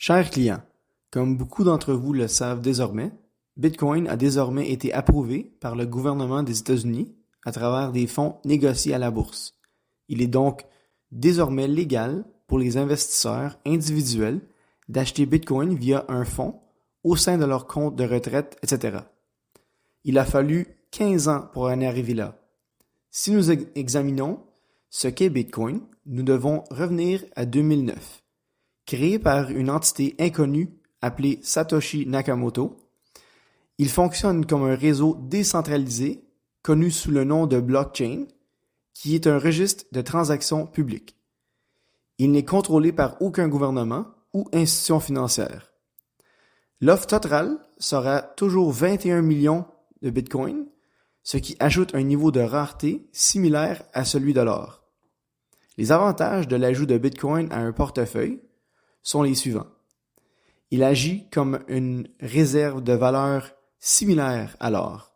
Chers clients, comme beaucoup d'entre vous le savent désormais, Bitcoin a désormais été approuvé par le gouvernement des États-Unis à travers des fonds négociés à la bourse. Il est donc désormais légal pour les investisseurs individuels d'acheter Bitcoin via un fonds au sein de leur compte de retraite, etc. Il a fallu 15 ans pour en arriver là. Si nous examinons ce qu'est Bitcoin, nous devons revenir à 2009. Créé par une entité inconnue appelée Satoshi Nakamoto, il fonctionne comme un réseau décentralisé connu sous le nom de blockchain, qui est un registre de transactions publiques. Il n'est contrôlé par aucun gouvernement ou institution financière. L'offre totale sera toujours 21 millions de Bitcoin, ce qui ajoute un niveau de rareté similaire à celui de l'or. Les avantages de l'ajout de Bitcoin à un portefeuille sont les suivants. Il agit comme une réserve de valeur similaire à l'or.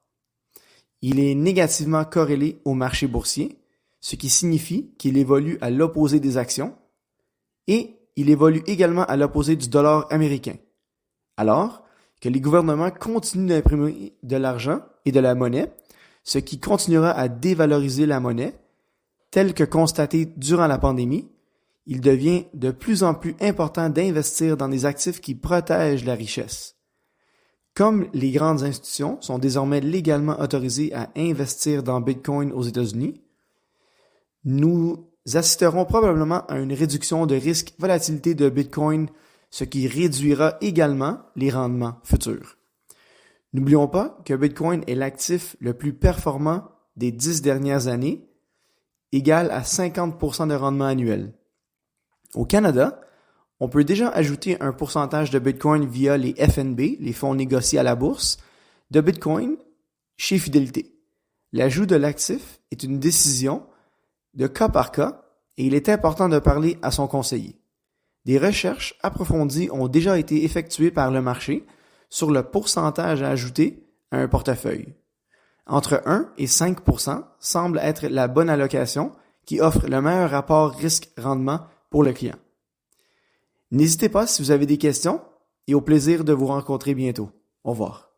Il est négativement corrélé au marché boursier, ce qui signifie qu'il évolue à l'opposé des actions, et il évolue également à l'opposé du dollar américain, alors que les gouvernements continuent d'imprimer de l'argent et de la monnaie, ce qui continuera à dévaloriser la monnaie, tel que constaté durant la pandémie. Il devient de plus en plus important d'investir dans des actifs qui protègent la richesse. Comme les grandes institutions sont désormais légalement autorisées à investir dans Bitcoin aux États-Unis, nous assisterons probablement à une réduction de risque volatilité de Bitcoin, ce qui réduira également les rendements futurs. N'oublions pas que Bitcoin est l'actif le plus performant des 10 dernières années, égal à 50% de rendement annuel. Au Canada, on peut déjà ajouter un pourcentage de Bitcoin via les FNB, les fonds négociés à la bourse, de Bitcoin chez Fidelité. L'ajout de l'actif est une décision de cas par cas et il est important de parler à son conseiller. Des recherches approfondies ont déjà été effectuées par le marché sur le pourcentage à ajouter à un portefeuille. Entre 1 et 5% semble être la bonne allocation qui offre le meilleur rapport risque-rendement pour le client. N'hésitez pas si vous avez des questions et au plaisir de vous rencontrer bientôt. Au revoir.